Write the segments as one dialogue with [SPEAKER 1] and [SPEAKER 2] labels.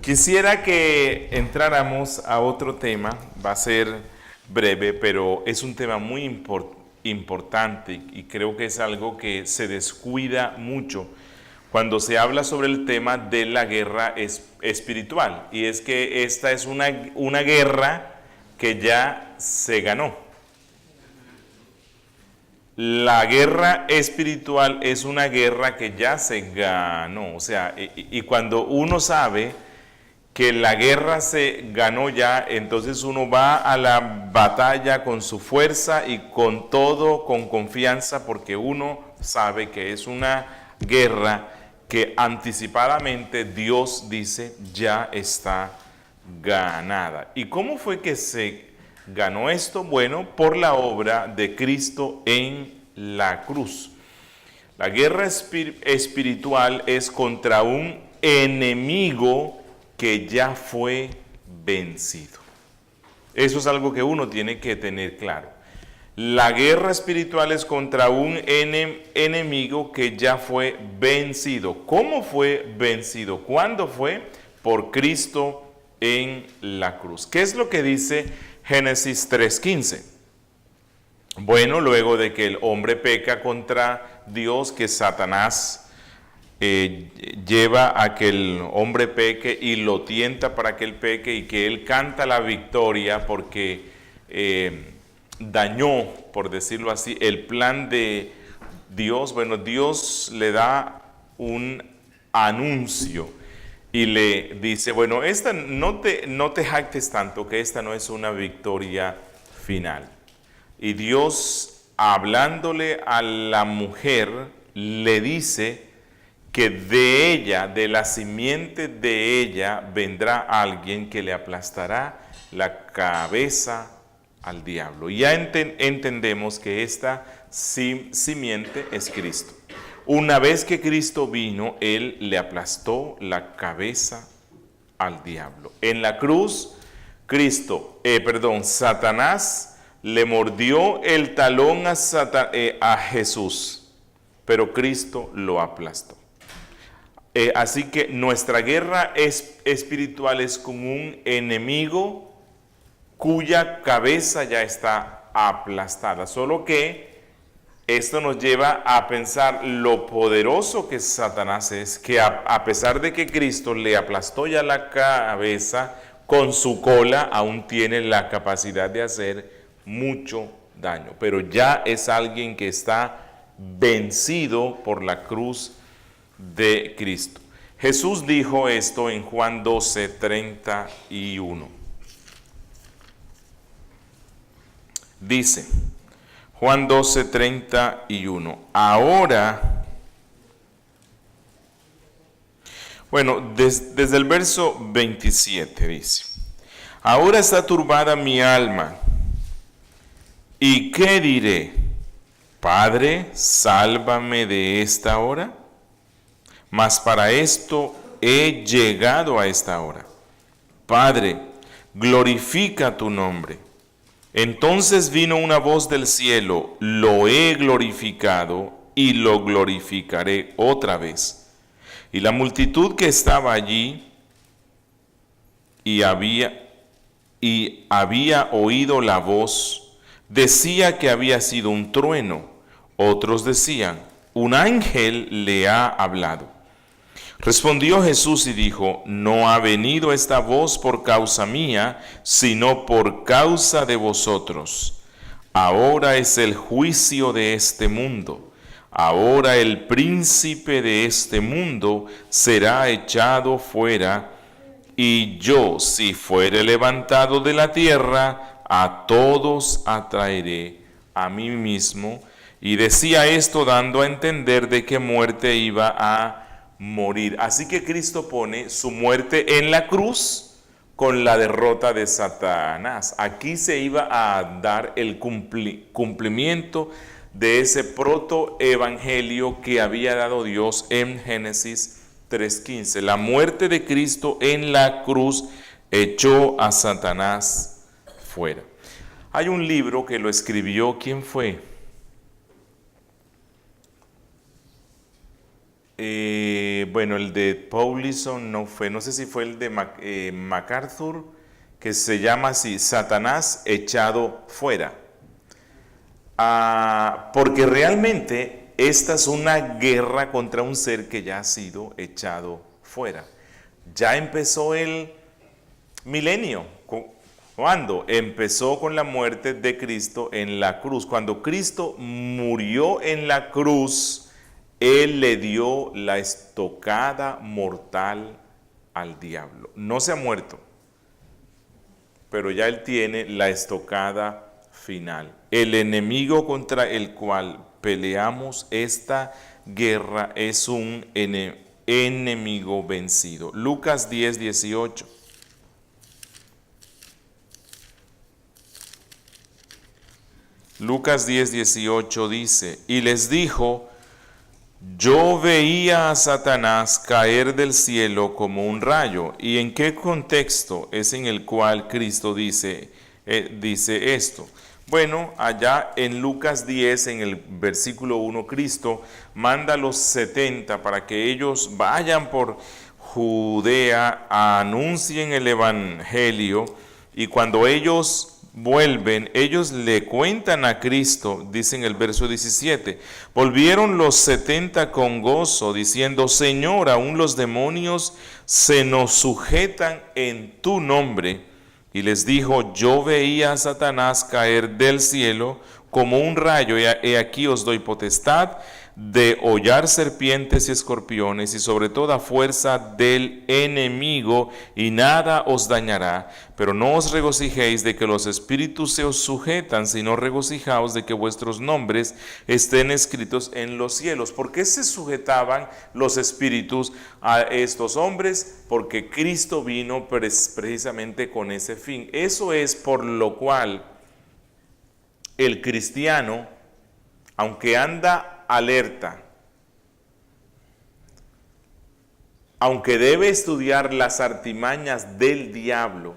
[SPEAKER 1] Quisiera que entráramos a otro tema, va a ser breve, pero es un tema muy importante y creo que es algo que se descuida mucho cuando se habla sobre el tema de la guerra espiritual. Y es que esta es una guerra que ya se ganó. La guerra espiritual es una guerra que ya se ganó. O sea, y cuando uno sabe que la guerra se ganó ya, entonces uno va a la batalla con su fuerza y con todo, con confianza, porque uno sabe que es una guerra que anticipadamente Dios dice ya está ganada. ¿Y cómo fue que se ganó esto? Bueno, por la obra de Cristo en la cruz. La guerra espiritual es contra un enemigo que ya fue vencido. Eso es algo que uno tiene que tener claro. La guerra espiritual es contra un enemigo que ya fue vencido. ¿Cómo fue vencido? ¿Cuándo fue? Por Cristo en la cruz. ¿Qué es lo que dice Génesis 3:15? Bueno, luego de que el hombre peca contra Dios, que Satanás lleva a que el hombre peque y lo tienta para que él peque y que él canta la victoria porque dañó, por decirlo así, el plan de Dios. Bueno, Dios le da un anuncio y le dice, bueno, esta no te jactes tanto, que esta no es una victoria final. Y Dios, hablándole a la mujer, le dice que de ella, de la simiente de ella, vendrá alguien que le aplastará la cabeza al diablo. Y ya entendemos que esta simiente es Cristo. Una vez que Cristo vino, Él le aplastó la cabeza al diablo. En la cruz, Satanás le mordió el talón a Jesús, pero Cristo lo aplastó. Así que nuestra guerra espiritual es con un enemigo cuya cabeza ya está aplastada. Solo que esto nos lleva a pensar lo poderoso que Satanás es, que a pesar de que Cristo le aplastó ya la cabeza, con su cola aún tiene la capacidad de hacer mucho daño. Pero ya es alguien que está vencido por la cruz de Cristo. Jesús dijo esto en Juan 12:31. Dice, Juan 12:31, ahora, bueno, desde el verso 27 dice, ahora está turbada mi alma, ¿y qué diré? Padre, sálvame de esta hora. Mas para esto he llegado a esta hora. Padre, glorifica tu nombre. Entonces vino una voz del cielo, lo he glorificado y lo glorificaré otra vez. Y la multitud que estaba allí y había oído la voz, decía que había sido un trueno. Otros decían, un ángel le ha hablado. Respondió Jesús y dijo, no ha venido esta voz por causa mía, sino por causa de vosotros. Ahora es el juicio de este mundo. Ahora el príncipe de este mundo será echado fuera, y yo, si fuere levantado de la tierra, a todos atraeré a mí mismo. Y decía esto dando a entender de qué muerte iba a morir. Así que Cristo pone su muerte en la cruz con la derrota de Satanás. Aquí se iba a dar el cumplimiento de ese protoevangelio que había dado Dios en Génesis 3:15. La muerte de Cristo en la cruz echó a Satanás fuera. Hay un libro que lo escribió, ¿quién fue? bueno, el de Paulison no fue, no sé si fue el de MacArthur, que se llama así, Satanás echado fuera. Porque realmente esta es una guerra contra un ser que ya ha sido echado fuera. Ya empezó el milenio. ¿Cuándo? Empezó con la muerte de Cristo en la cruz. Cuando Cristo murió en la cruz, Él le dio la estocada mortal al diablo. No se ha muerto, pero ya Él tiene la estocada final. El enemigo contra el cual peleamos esta guerra es un enemigo vencido. Lucas 10, 18. Lucas 10, 18 dice, y les dijo, yo veía a Satanás caer del cielo como un rayo. ¿Y en qué contexto es en el cual Cristo dice esto? Bueno, allá en Lucas 10, en el versículo 1, Cristo manda a los 70 para que ellos vayan por Judea, anuncien el evangelio, y cuando ellos vuelven, ellos le cuentan a Cristo, dice en el verso 17, volvieron los 70 con gozo, diciendo, Señor, aún los demonios se nos sujetan en tu nombre. Y les dijo, yo veía a Satanás caer del cielo como un rayo, y aquí os doy potestad de hollar serpientes y escorpiones y sobre toda fuerza del enemigo, y nada os dañará. Pero no os regocijéis de que los espíritus se os sujetan, sino regocijaos de que vuestros nombres estén escritos en los cielos. ¿Por qué se sujetaban los espíritus a estos hombres? Porque Cristo vino precisamente con ese fin. Eso es por lo cual el cristiano, aunque anda alerta, aunque debe estudiar las artimañas del diablo,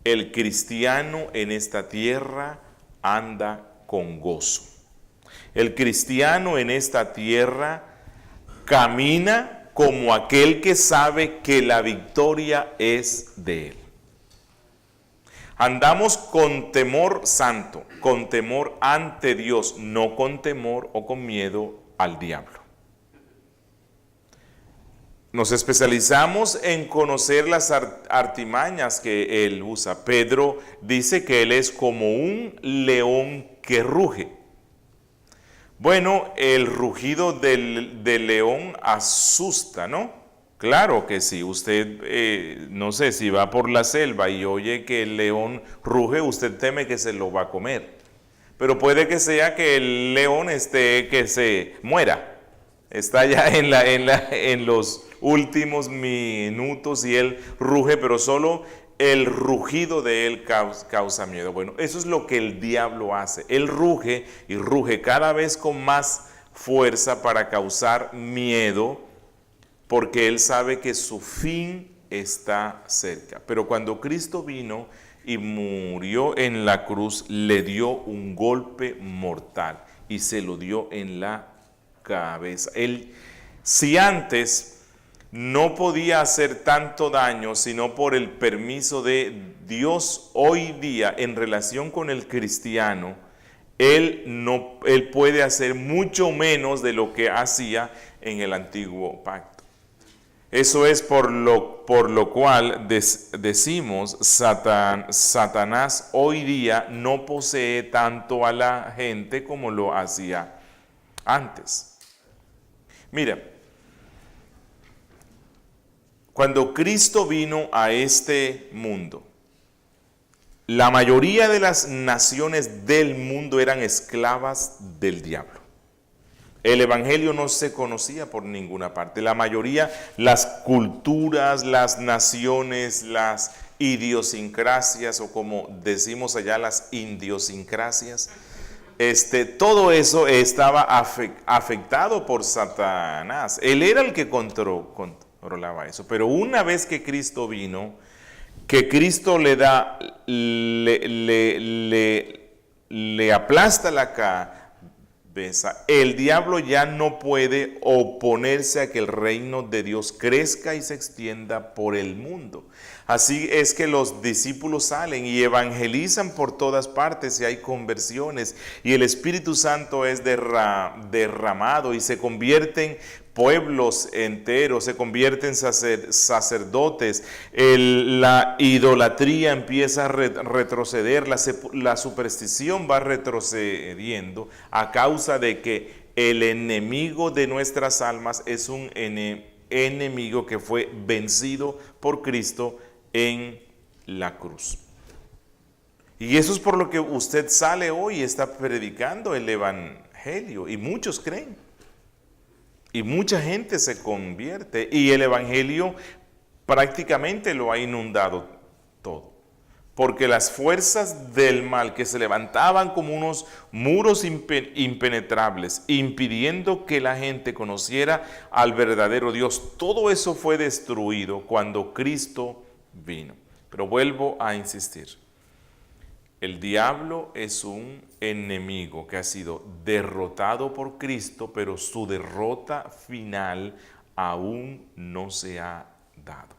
[SPEAKER 1] el cristiano en esta tierra anda con gozo. El cristiano en esta tierra camina como aquel que sabe que la victoria es de él. Andamos con temor santo, con temor ante Dios, no con temor o con miedo al diablo. Nos especializamos en conocer las artimañas que él usa. Pedro dice que él es como un león que ruge. Bueno, el rugido del león asusta, ¿no? Claro que sí, usted, no sé, si va por la selva y oye que el león ruge, usted teme que se lo va a comer. Pero puede que sea que el león que se muera. Está ya en los últimos minutos y él ruge, pero solo el rugido de él causa miedo. Bueno, eso es lo que el diablo hace. Él ruge y ruge cada vez con más fuerza para causar miedo, porque él sabe que su fin está cerca. Pero cuando Cristo vino y murió en la cruz, le dio un golpe mortal y se lo dio en la cabeza. Él, si antes no podía hacer tanto daño, sino por el permiso de Dios, hoy día en relación con el cristiano, él puede hacer mucho menos de lo que hacía en el antiguo pacto. Eso es por lo cual decimos, Satanás hoy día no posee tanto a la gente como lo hacía antes. Mira, cuando Cristo vino a este mundo, la mayoría de las naciones del mundo eran esclavas del diablo. El evangelio no se conocía por ninguna parte. La mayoría, las culturas, las naciones, las idiosincrasias, o como decimos allá, las idiosincrasias, todo eso estaba afectado por Satanás. Él era el que controlaba eso. Pero una vez que Cristo vino, que Cristo le aplasta la besa. El diablo ya no puede oponerse a que el reino de Dios crezca y se extienda por el mundo. Así es que los discípulos salen y evangelizan por todas partes y hay conversiones y el Espíritu Santo es derramado y se convierten pueblos enteros, se convierten sacerdotes, la idolatría empieza a retroceder, la superstición va retrocediendo a causa de que el enemigo de nuestras almas es un enemigo que fue vencido por Cristo en la cruz. Y eso es por lo que usted sale hoy y está predicando el evangelio y muchos creen. Y mucha gente se convierte y el evangelio prácticamente lo ha inundado todo. Porque las fuerzas del mal que se levantaban como unos muros impenetrables, impidiendo que la gente conociera al verdadero Dios, todo eso fue destruido cuando Cristo vino. Pero vuelvo a insistir, el diablo es un enemigo que ha sido derrotado por Cristo, pero su derrota final aún no se ha dado.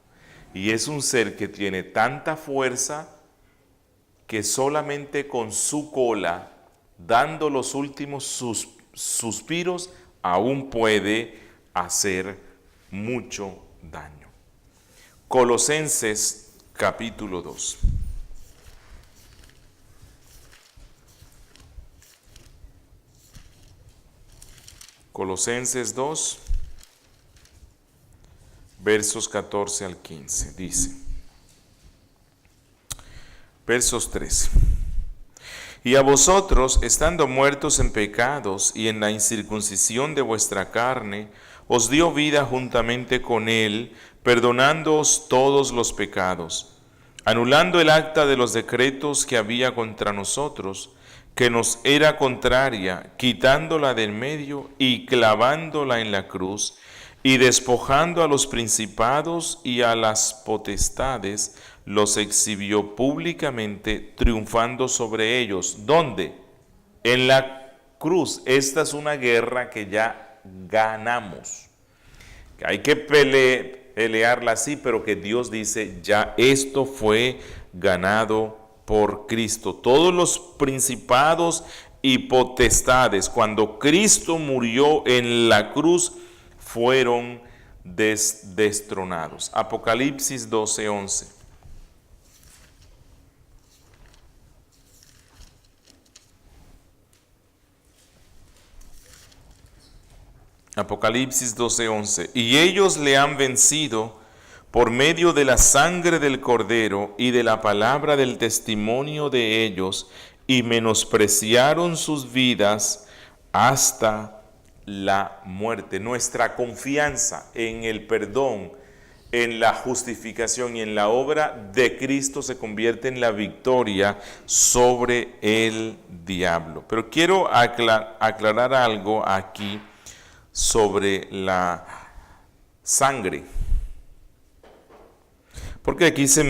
[SPEAKER 1] Y es un ser que tiene tanta fuerza que solamente con su cola, dando los últimos suspiros, aún puede hacer mucho daño. Colosenses capítulo 2. Colosenses 2, versos 14 al 15, dice, versos 13. Y a vosotros, estando muertos en pecados y en la incircuncisión de vuestra carne, os dio vida juntamente con él, perdonándoos todos los pecados, anulando el acta de los decretos que había contra nosotros, que nos era contraria, quitándola del medio y clavándola en la cruz, y despojando a los principados y a las potestades, los exhibió públicamente, triunfando sobre ellos. ¿Dónde? En la cruz. Esta es una guerra que ya ganamos. Hay que pelearla así, pero que Dios dice, ya esto fue ganado por Cristo. Todos los principados y potestades, cuando Cristo murió en la cruz, fueron destronados. Apocalipsis 12:11. Apocalipsis 12:11. Y ellos le han vencido por medio de la sangre del Cordero y de la palabra del testimonio de ellos, y menospreciaron sus vidas hasta la muerte. Nuestra confianza en el perdón, en la justificación y en la obra de Cristo se convierte en la victoria sobre el diablo. Pero quiero aclarar algo aquí sobre la sangre. Porque aquí se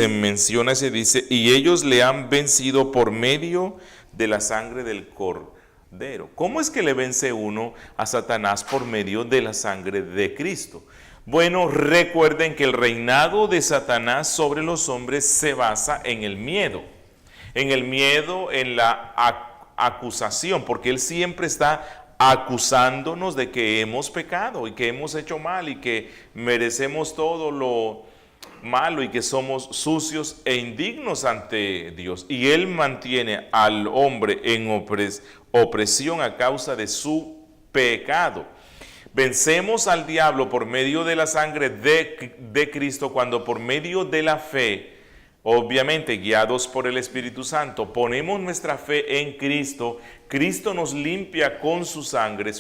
[SPEAKER 1] menciona, se dice, y ellos le han vencido por medio de la sangre del Cordero. ¿Cómo es que le vence uno a Satanás por medio de la sangre de Cristo? Bueno, recuerden que el reinado de Satanás sobre los hombres se basa en el miedo, en la acusación, porque él siempre está acusándonos de que hemos pecado y que hemos hecho mal y que merecemos todo lo malo y que somos sucios e indignos ante Dios. Y él mantiene al hombre en opresión a causa de su pecado. Vencemos al diablo por medio de la sangre de Cristo cuando por medio de la fe, obviamente guiados por el Espíritu Santo, ponemos nuestra fe en Cristo. Cristo nos limpia con su sangre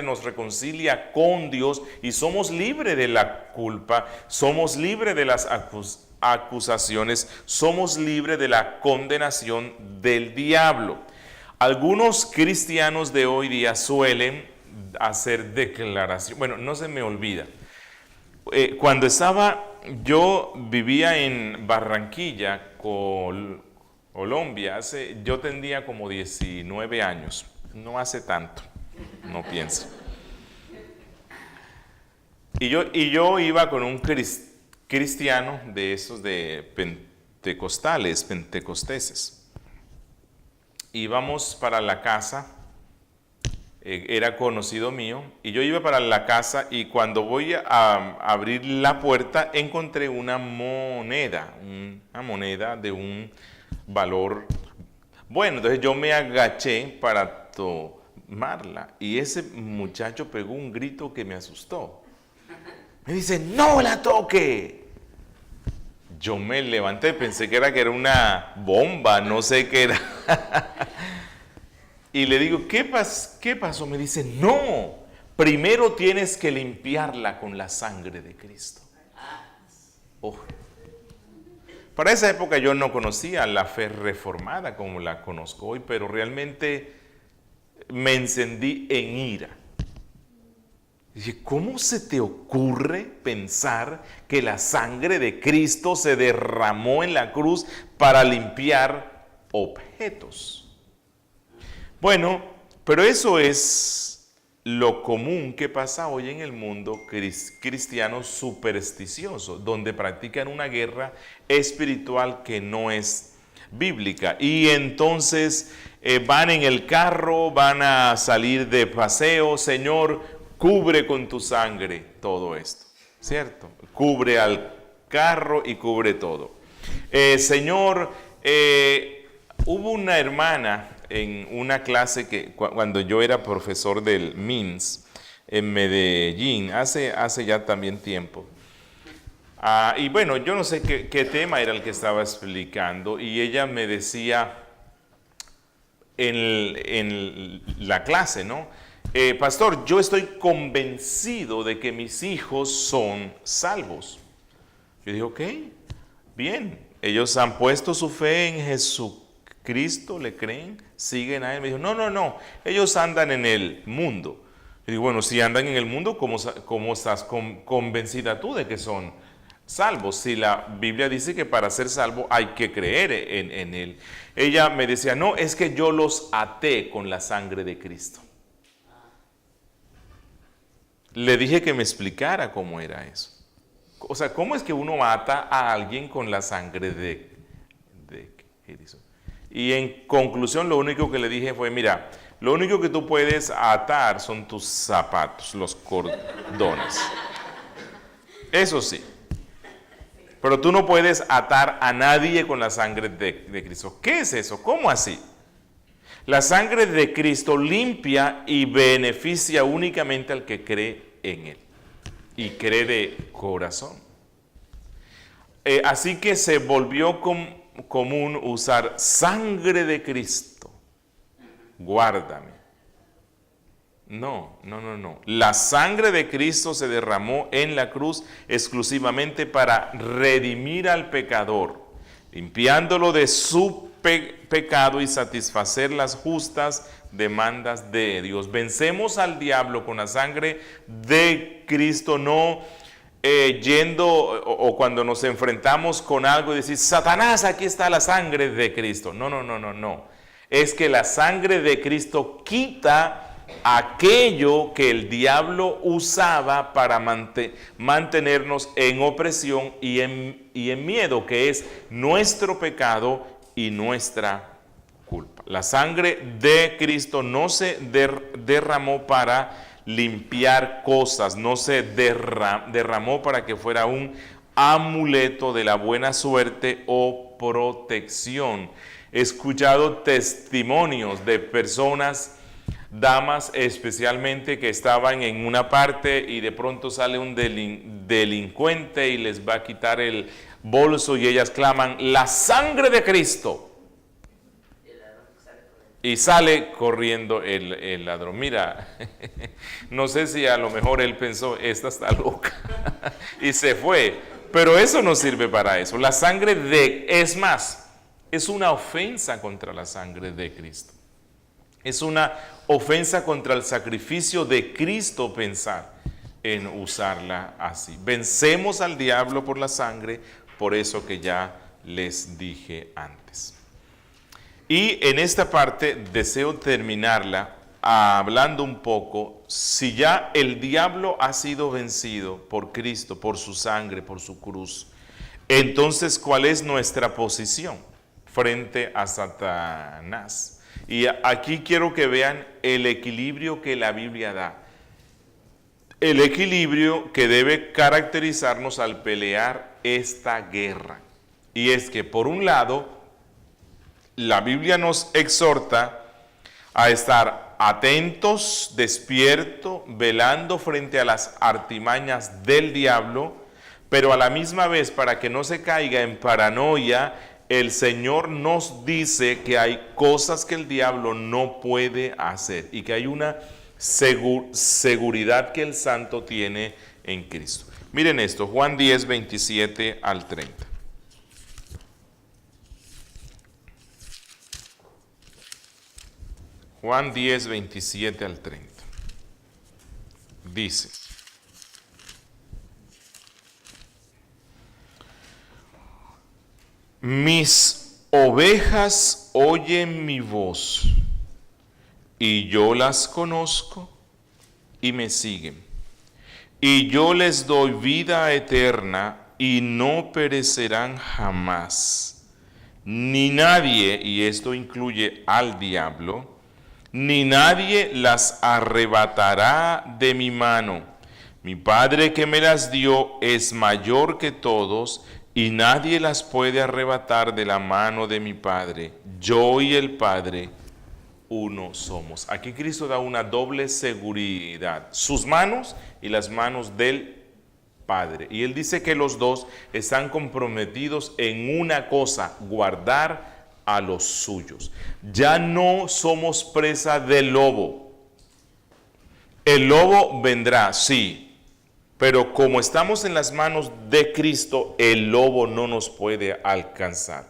[SPEAKER 1] nos reconcilia con Dios y somos libres de la culpa, somos libres de las acusaciones, somos libres de la condenación del diablo. Algunos cristianos de hoy día suelen hacer declaración. Bueno, no se me olvida. Cuando yo vivía en Barranquilla, Colombia, yo tenía como 19 años. no hace tanto, no pienso. Y yo iba con un cristiano de esos de pentecosteses. Íbamos para la casa, era conocido mío, y yo iba para la casa y cuando voy a abrir la puerta encontré una moneda de un valor bueno. Entonces yo me agaché para tomarla y ese muchacho pegó un grito que me asustó. Me dice, no la toque. Yo me levanté, pensé que era una bomba, no sé qué era. Y le digo, ¿qué pasó? Me dice, no, primero tienes que limpiarla con la sangre de Cristo. Oh. Para esa época yo no conocía la fe reformada como la conozco hoy, pero realmente me encendí en ira. Dije, ¿cómo se te ocurre pensar que la sangre de Cristo se derramó en la cruz para limpiar objetos? Bueno, pero eso es lo común que pasa hoy en el mundo cristiano supersticioso, donde practican una guerra espiritual que no es bíblica. Y entonces van en el carro, van a salir de paseo, Señor, cubre con tu sangre todo esto, ¿cierto? Cubre al carro y cubre todo. Señor, hubo una hermana en una clase que cuando yo era profesor del MINS en Medellín, hace ya también tiempo. Y bueno, yo no sé qué tema era el que estaba explicando y ella me decía en la clase, ¿no? Pastor, yo estoy convencido de que mis hijos son salvos. Yo dije, ok, bien. Ellos han puesto su fe en Jesucristo, le creen, siguen a Él. Me dijo, no, ellos andan en el mundo. Yo digo, bueno, si andan en el mundo, ¿cómo estás convencida tú de que son salvos? Si la Biblia dice que para ser salvo hay que creer en Él. Ella me decía, no, es que yo los até con la sangre de Cristo. Le dije que me explicara cómo era eso. O sea, ¿cómo es que uno mata a alguien con la sangre de Cristo? Y en conclusión, lo único que le dije fue, mira, lo único que tú puedes atar son tus zapatos, los cordones. Eso sí. Pero tú no puedes atar a nadie con la sangre de Cristo. ¿Qué es eso? ¿Cómo así? La sangre de Cristo limpia y beneficia únicamente al que cree en Él y cree de corazón. Así que se volvió común usar sangre de Cristo. Guárdame. No. La sangre de Cristo se derramó en la cruz exclusivamente para redimir al pecador, limpiándolo de su pecado y satisfacer las justas demandas de Dios. Vencemos al diablo con la sangre de Cristo, no yendo o cuando nos enfrentamos con algo y decir, Satanás, aquí está la sangre de Cristo. No. Es que la sangre de Cristo quita aquello que el diablo usaba para mantenernos en opresión y en miedo, que es nuestro pecado y nuestra culpa. La sangre de Cristo no se derramó para limpiar cosas, no se derramó para que fuera un amuleto de la buena suerte o protección. He escuchado testimonios de personas, damas especialmente, que estaban en una parte y de pronto sale un delincuente y les va a quitar el bolso y ellas claman, la sangre de Cristo. Y sale corriendo el ladrón. Mira, no sé si a lo mejor él pensó, esta está loca, y se fue. Pero eso no sirve para eso. La sangre es más, es una ofensa contra la sangre de Cristo. Es una ofensa contra el sacrificio de Cristo pensar en usarla así. Vencemos al diablo por la sangre, por eso que ya les dije antes. Y en esta parte deseo terminarla hablando un poco, si ya el diablo ha sido vencido por Cristo, por su sangre, por su cruz, entonces, ¿cuál es nuestra posición frente a Satanás? Y aquí quiero que vean el equilibrio que la Biblia da. El equilibrio que debe caracterizarnos al pelear esta guerra. Y es que, por un lado, la Biblia nos exhorta a estar atentos, despiertos, velando frente a las artimañas del diablo, pero a la misma vez, para que no se caiga en paranoia, el Señor nos dice que hay cosas que el diablo no puede hacer y que hay una seguridad que el santo tiene en Cristo. Miren esto, Juan 10, 27 al 30. Juan 10, 27 al 30. Dice: mis ovejas oyen mi voz, y yo las conozco y me siguen. Y yo les doy vida eterna y no perecerán jamás. Ni nadie, y esto incluye al diablo, ni nadie las arrebatará de mi mano. Mi Padre que me las dio es mayor que todos, y nadie las puede arrebatar de la mano de mi Padre. Yo y el Padre uno somos. Aquí Cristo da una doble seguridad, sus manos y las manos del Padre. Y Él dice que los dos están comprometidos en una cosa: guardar a los suyos. Ya no somos presa del lobo. El lobo vendrá, sí, pero como estamos en las manos de Cristo, el lobo no nos puede alcanzar.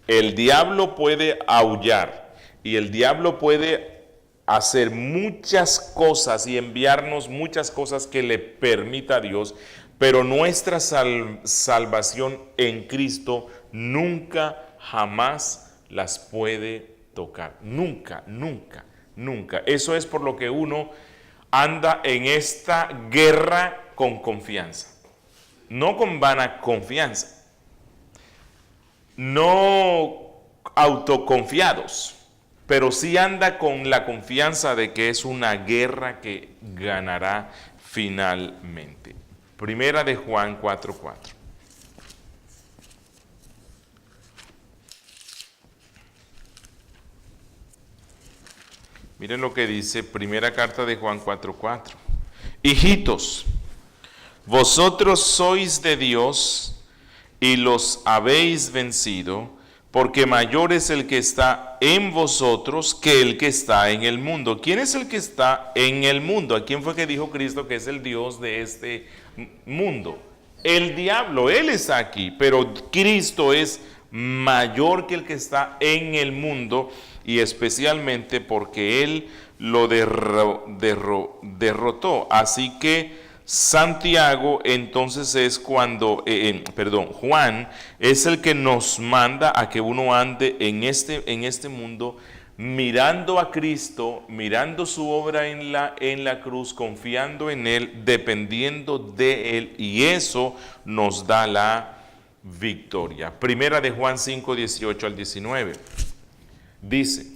[SPEAKER 1] El diablo puede aullar y el diablo puede hacer muchas cosas y enviarnos muchas cosas que le permita a Dios, pero nuestra salvación en Cristo nunca, jamás las puede tocar. Nunca, nunca, nunca. Eso es por lo que uno anda en esta guerra con confianza, no con vana confianza, no autoconfiados, pero sí anda con la confianza de que es una guerra que ganará finalmente. Primera de Juan 4:4. Miren lo que dice primera carta de Juan 4:4. Hijitos, vosotros sois de Dios y los habéis vencido, porque mayor es el que está en vosotros que el que está en el mundo. ¿Quién es el que está en el mundo? ¿A quién fue que dijo Cristo que es el Dios de este mundo? El diablo, él está aquí, pero Cristo es mayor que el que está en el mundo, y especialmente porque Él lo derrotó. Así que Santiago entonces es Juan es el que nos manda a que uno ande en este mundo mirando a Cristo, mirando su obra en la cruz, confiando en Él, dependiendo de Él, y eso nos da la victoria. Primera de Juan 5, 18 al 19. Dice: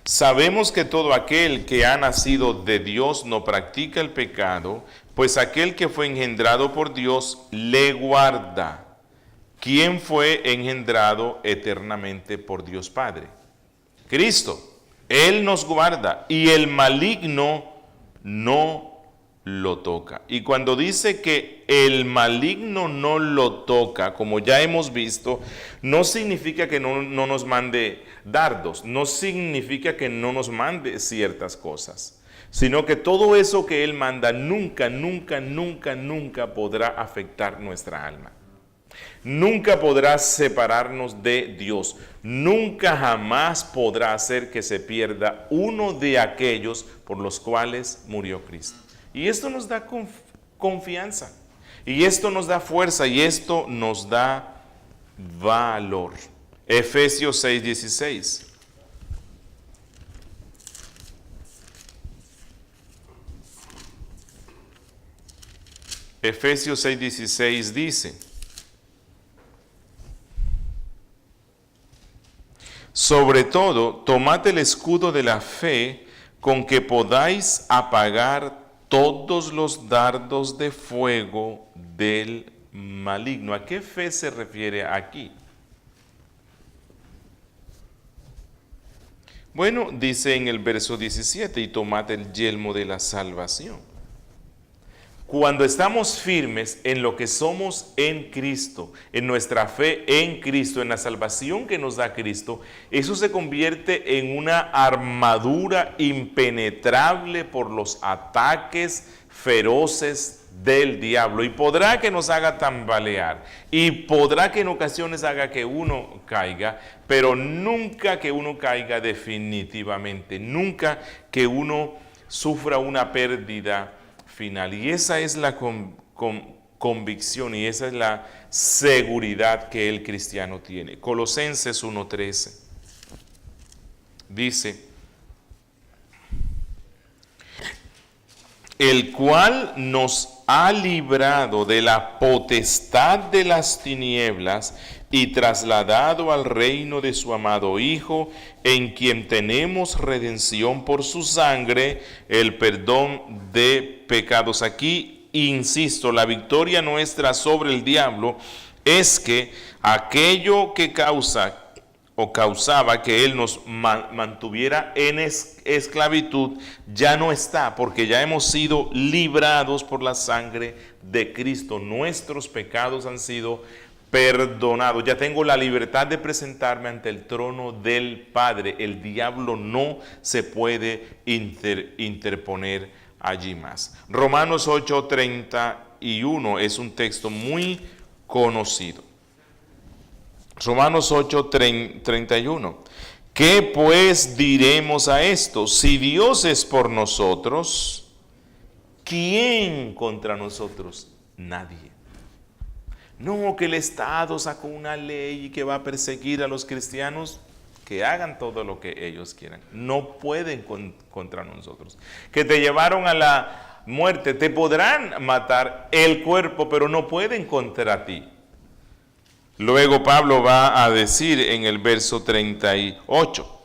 [SPEAKER 1] sabemos que todo aquel que ha nacido de Dios no practica el pecado, pues aquel que fue engendrado por Dios le guarda. ¿Quién fue engendrado eternamente por Dios Padre? Cristo. Él nos guarda y el maligno no lo toca. Y cuando dice que el maligno no lo toca, como ya hemos visto, no significa que no nos mande dardos, no significa que no nos mande ciertas cosas, sino que todo eso que Él manda nunca, nunca, nunca, nunca podrá afectar nuestra alma. Nunca podrá separarnos de Dios. Nunca jamás podrá hacer que se pierda uno de aquellos por los cuales murió Cristo. Y esto nos da confianza, y esto nos da fuerza, y esto nos da valor. Efesios 6:16. Efesios 6:16 dice: sobre todo, tomad el escudo de la fe con que podáis apagar todos los dardos de fuego del maligno. ¿A qué fe se refiere aquí? Bueno, dice en el verso 17, y tomad el yelmo de la salvación. Cuando estamos firmes en lo que somos en Cristo, en nuestra fe en Cristo, en la salvación que nos da Cristo, eso se convierte en una armadura impenetrable por los ataques feroces del diablo, y podrá que nos haga tambalear, y podrá que en ocasiones haga que uno caiga, pero nunca que uno caiga definitivamente, nunca que uno sufra una pérdida final. Y esa es la convicción, y esa es la seguridad que el cristiano tiene. Colosenses 1:13 dice: el cual nos ha librado de la potestad de las tinieblas y trasladado al reino de su amado Hijo, en quien tenemos redención por su sangre, el perdón de pecados. Aquí, insisto, la victoria nuestra sobre el diablo es que aquello que causaba que él nos mantuviera en esclavitud ya no está, porque ya hemos sido librados por la sangre de Cristo. Nuestros pecados han sido perdonados. Ya tengo la libertad de presentarme ante el trono del Padre. El diablo no se puede interponer allí más. Romanos 8:31 es un texto muy conocido. Romanos 8:31. ¿Qué pues diremos a esto? Si Dios es por nosotros, ¿quién contra nosotros? Nadie. No, que el Estado sacó una ley y que va a perseguir a los cristianos. Que hagan todo lo que ellos quieran. No pueden contra nosotros. Que te llevaron a la muerte, te podrán matar el cuerpo, pero no pueden contra ti. Luego Pablo va a decir en el verso 38,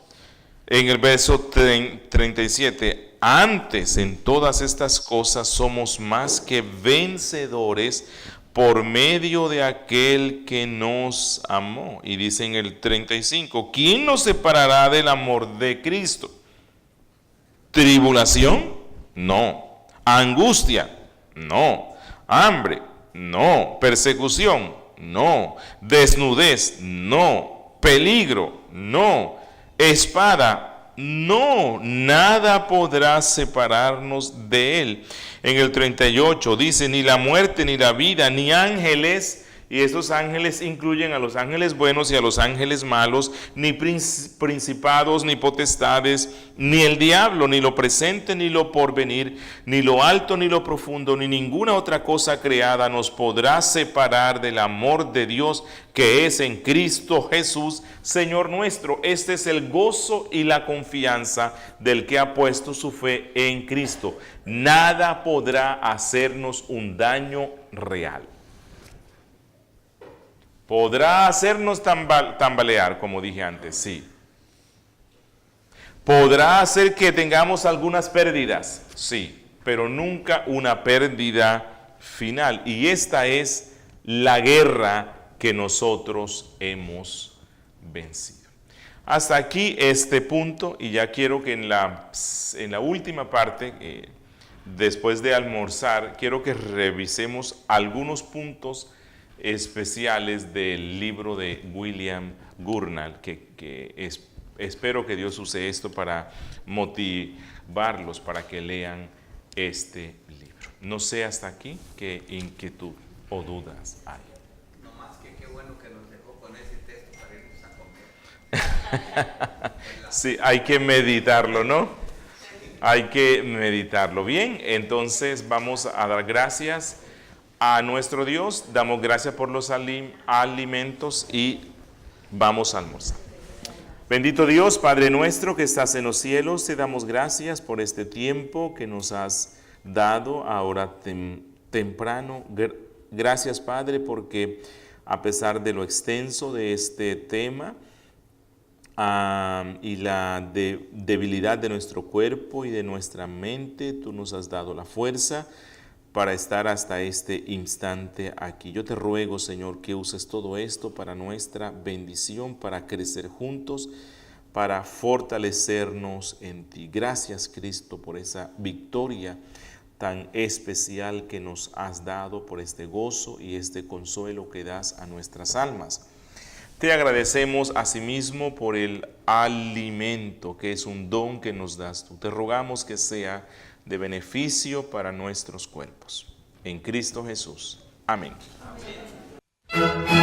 [SPEAKER 1] en el verso 37, antes en todas estas cosas somos más que vencedores por medio de aquel que nos amó. Y dice en el 35, ¿quién nos separará del amor de Cristo? ¿Tribulación? No. ¿Angustia? No. ¿Hambre? No. ¿Persecución? No. ¿Desnudez? No. ¿Peligro? No. ¿Espada? No. Nada podrá separarnos de él. En el 38 dice, ni la muerte, ni la vida, ni ángeles, y estos ángeles incluyen a los ángeles buenos y a los ángeles malos, ni principados, ni potestades, ni el diablo, ni lo presente, ni lo porvenir, ni lo alto, ni lo profundo, ni ninguna otra cosa creada nos podrá separar del amor de Dios que es en Cristo Jesús, Señor nuestro. Este es el gozo y la confianza del que ha puesto su fe en Cristo. Nada podrá hacernos un daño real. ¿Podrá hacernos tambalear, como dije antes? Sí. ¿Podrá hacer que tengamos algunas pérdidas? Sí, pero nunca una pérdida final. Y esta es la guerra que nosotros hemos vencido. Hasta aquí este punto, y ya quiero que en la última parte, después de almorzar, quiero que revisemos algunos puntos especiales del libro de William Gurnall, que espero que Dios use esto para motivarlos para que lean este libro. No sé hasta aquí qué inquietud o dudas hay.
[SPEAKER 2] No más que qué bueno que nos dejó con ese texto para irnos a comer.
[SPEAKER 1] Sí, hay que meditarlo, ¿no? Hay que meditarlo. Bien, entonces vamos a dar gracias a nuestro Dios, damos gracias por los alimentos y vamos a almorzar. Bendito Dios, Padre nuestro que estás en los cielos, te damos gracias por este tiempo que nos has dado. Ahora temprano. Gracias, Padre, porque a pesar de lo extenso de este tema y la debilidad de nuestro cuerpo y de nuestra mente, tú nos has dado la fuerza para estar hasta este instante aquí. Yo te ruego, Señor, que uses todo esto para nuestra bendición, para crecer juntos, para fortalecernos en ti. Gracias, Cristo, por esa victoria tan especial que nos has dado, por este gozo y este consuelo que das a nuestras almas. Te agradecemos asimismo por el alimento, que es un don que nos das tú. Te rogamos que sea de beneficio para nuestros cuerpos. En Cristo Jesús. Amén. Amén.